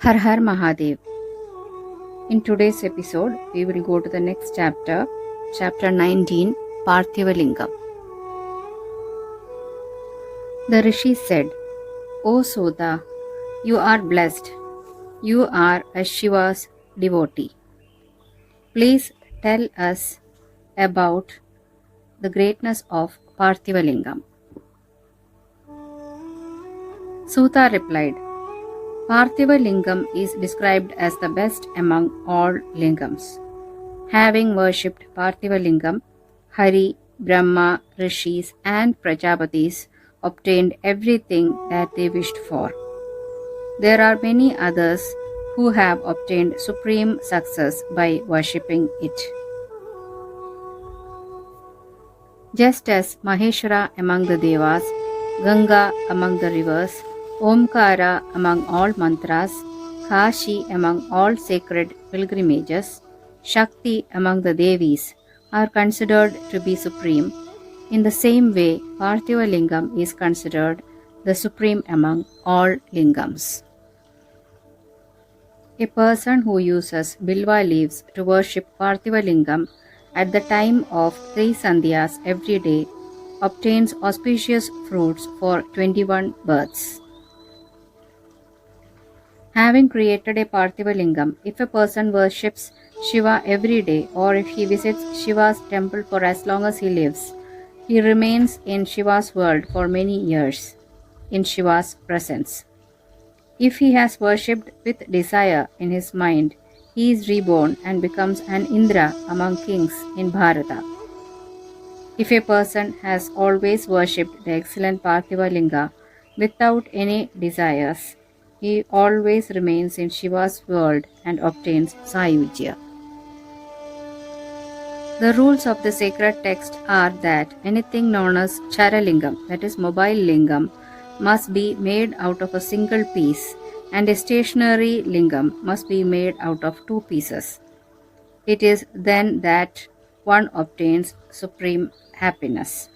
Har Har Mahadev. In today's episode, we will go to the next chapter, chapter 19, Parthiva Lingam. The Rishi said, O Sudha, you are blessed. You are a Shiva's devotee. Please tell us about the greatness of Parthiva Lingam. Sudha replied, Parthiva Lingam is described as the best among all lingams. Having worshipped Parthiva Lingam, Hari, Brahma, Rishis, and Prajapatis obtained everything that they wished for. There are many others who have obtained supreme success by worshipping it. Just as Maheshwara among the Devas, Ganga among the rivers, Omkara among all mantras, Kashi among all sacred pilgrimages, Shakti among the Devis are considered to be supreme. In the same way, Parthiva Lingam is considered the supreme among all lingams. A person who uses bilva leaves to worship Parthiva Lingam at the time of 3 sandhyas every day obtains auspicious fruits for 21 births. Having created a Parthiva Lingam, if a person worships Shiva every day or if he visits Shiva's temple for as long as he lives, he remains in Shiva's world for many years, in Shiva's presence. If he has worshipped with desire in his mind, he is reborn and becomes an Indra among kings in Bharata. If a person has always worshipped the excellent Parthiva Linga without any desires, he always remains in Shiva's world and obtains Sayujya. The rules of the sacred text are that anything known as Charalingam, that is mobile lingam, must be made out of a single piece, and a stationary lingam must be made out of 2 pieces. It is then that one obtains supreme happiness.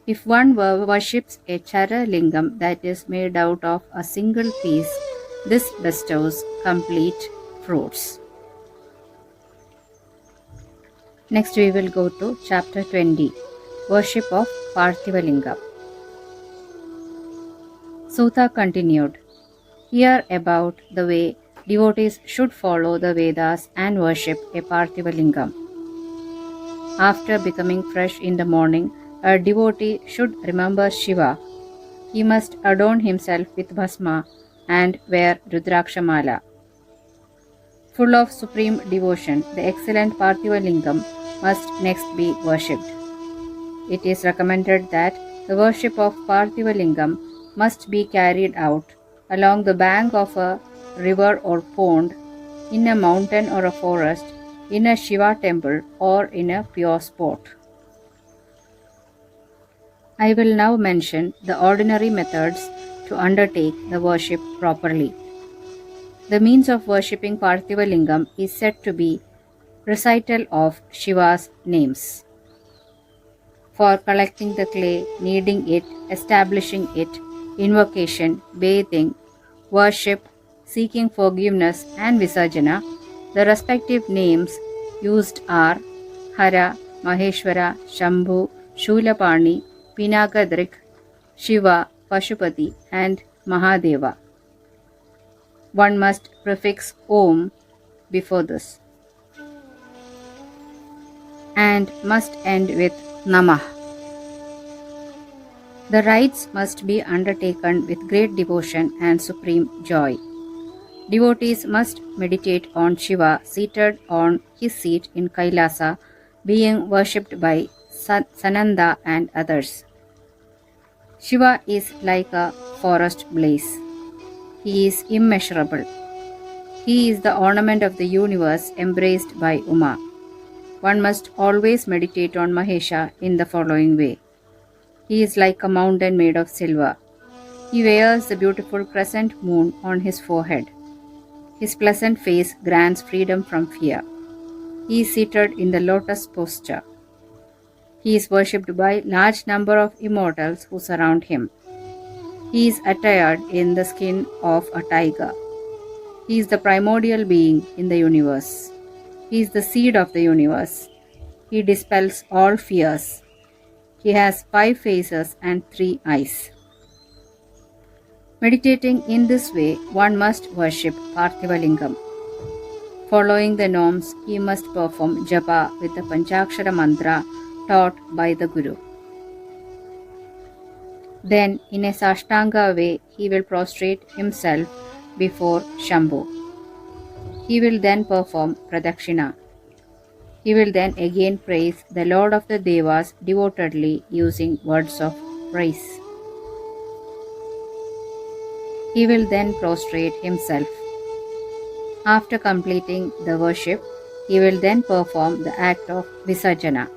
If one worships a Chara lingam that is made out of a single piece, this bestows complete fruits. Next we will go to chapter 20, Worship of Parthiva Lingam. Sutta continued, Hear about the way devotees should follow the Vedas and worship a Parthiva Lingam. After becoming fresh in the morning, a devotee should remember Shiva. He must adorn himself with bhasma and wear Rudrakshamala. Full of supreme devotion, the excellent Parthiva Lingam must next be worshipped. It is recommended that the worship of Parthiva Lingam must be carried out along the bank of a river or pond, in a mountain or a forest, in a Shiva temple or in a pure spot. I will now mention the ordinary methods to undertake the worship properly. The means of worshipping Parthiva Lingam is said to be recital of Shiva's names. For collecting the clay, kneading it, establishing it, invocation, bathing, worship, seeking forgiveness and Visarjana, the respective names used are Hara, Maheshwara, Shambhu, Shulapani, Pinakadrik, Shiva, Pashupati and Mahadeva. One must prefix Om before this and must end with Namah. The rites must be undertaken with great devotion and supreme joy. Devotees must meditate on Shiva seated on his seat in Kailasa, being worshipped by Sananda and others. Shiva is like a forest blaze. He is immeasurable. He is the ornament of the universe embraced by Uma. One must always meditate on Mahesha in the following way. He is like a mountain made of silver. He wears the beautiful crescent moon on his forehead. His pleasant face grants freedom from fear. He is seated in the lotus posture. He is worshipped by large number of immortals who surround him. He is attired in the skin of a tiger. He is the primordial being in the universe. He is the seed of the universe. He dispels all fears. He has 5 faces and 3 eyes. Meditating in this way, one must worship Parthiva Lingam. Following the norms, he must perform japa with the Panchakshara mantra taught by the Guru. Then, in a Sashtanga way, he will prostrate himself before Shambhu. He will then perform Pradakshina. He will then again praise the Lord of the Devas devotedly using words of praise. He will then prostrate himself. After completing the worship, he will then perform the act of Visarjana.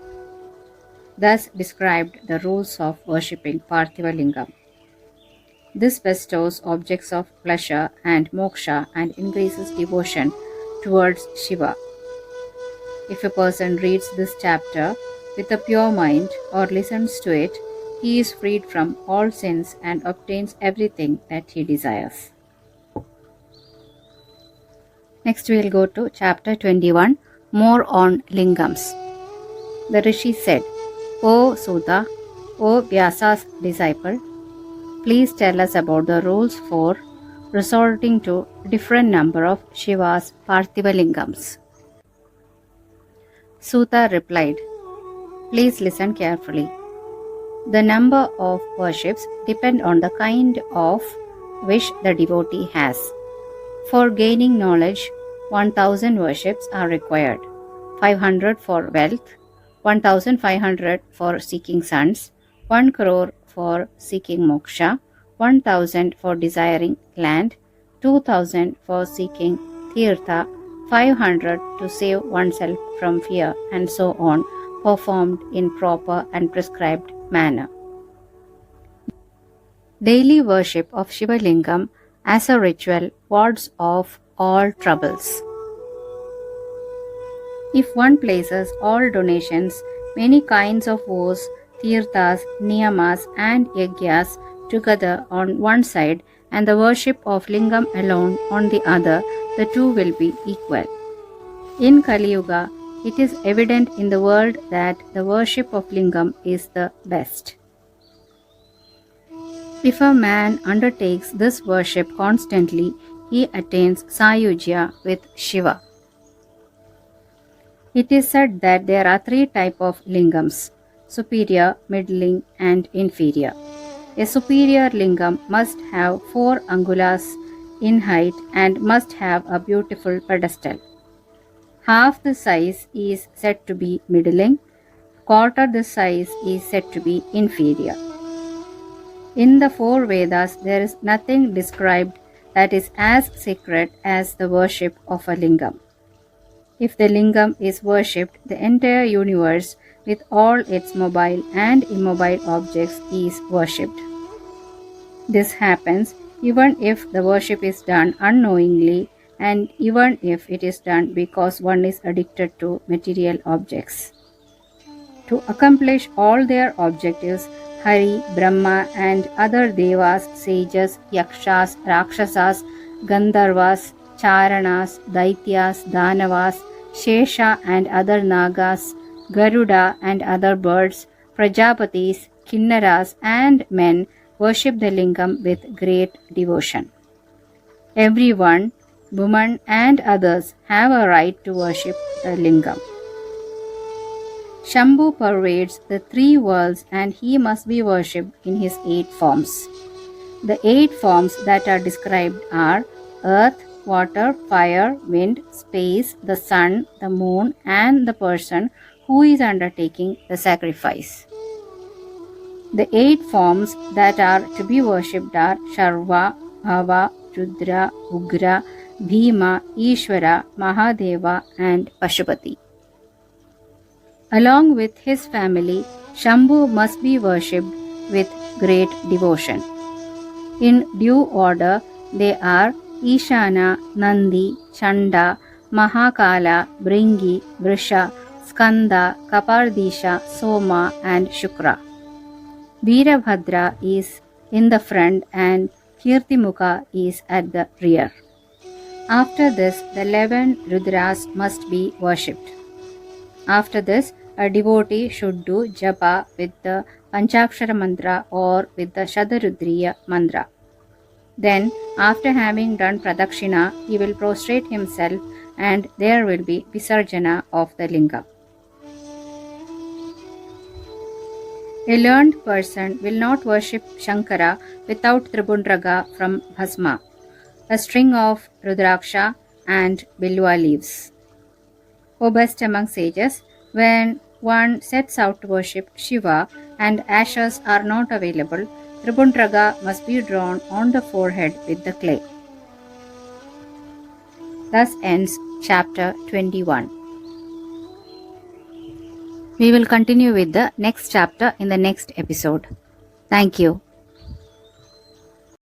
Thus described the rules of worshipping Parthiva Lingam. This bestows objects of pleasure and moksha and increases devotion towards Shiva. If a person reads this chapter with a pure mind or listens to it, he is freed from all sins and obtains everything that he desires. Next we will go to chapter 21, more on lingams. The Rishi said, O Suta, O Vyasa's disciple, please tell us about the rules for resorting to different number of Shiva's Parthiva Lingams. Suta replied, please listen carefully. The number of worships depend on the kind of wish the devotee has. For gaining knowledge, 1000 worships are required, 500 for wealth, 1500 for seeking sons, 1 crore for seeking moksha, 1000 for desiring land, 2000 for seeking tirtha, 500 to save oneself from fear, and so on, performed in proper and prescribed manner. Daily worship of Shiva Lingam as a ritual wards off all troubles. If one places all donations, many kinds of vows, tirthas, niyamas, and yagyas together on one side and the worship of Lingam alone on the other, the two will be equal. In Kali Yuga, it is evident in the world that the worship of Lingam is the best. If a man undertakes this worship constantly, he attains Sayujya with Shiva. It is said that there are 3 types of lingams: superior, middling, and inferior. A superior lingam must have 4 angulas in height and must have a beautiful pedestal. Half the size is said to be middling, quarter the size is said to be inferior. In the 4 Vedas, there is nothing described that is as sacred as the worship of a lingam. If the lingam is worshipped, the entire universe with all its mobile and immobile objects is worshipped. This happens even if the worship is done unknowingly and even if it is done because one is addicted to material objects. To accomplish all their objectives, Hari, Brahma and other devas, sages, yakshas, rakshasas, gandharvas, charanas, daityas, danavas, shesha and other nagas, Garuda and other birds, prajapatis, kinnaras and men worship the lingam with great devotion. Everyone, woman and others have a right to worship the lingam. Shambhu pervades the 3 worlds and he must be worshipped in his 8 forms. The 8 forms that are described are earth, water, fire, wind, space, the sun, the moon, and the person who is undertaking the sacrifice. The 8 forms that are to be worshipped are Sharva, Bhava, Rudra, Ugra, Bhima, Ishvara, Mahadeva, and Pashupati. Along with his family, Shambhu must be worshipped with great devotion. In due order, they are Ishana, Nandi, Chanda, Mahakala, Bringi, Vrisha, Skanda, Kapardisha, Soma, and Shukra. Veerabhadra is in the front and Kirtimukha is at the rear. After this, the 11 Rudras must be worshipped. After this, a devotee should do japa with the Panchakshara mantra or with the Shadarudriya mantra. Then, after having done pradakshina, he will prostrate himself and there will be visarjana of the lingam. A learned person will not worship Shankara without Tribundraga from Bhasma, a string of Rudraksha and Bilwa leaves. O best among sages, when one sets out to worship Shiva and ashes are not available, Tribundraga must be drawn on the forehead with the clay. Thus ends chapter 21. We will continue with the next chapter in the next episode. Thank you.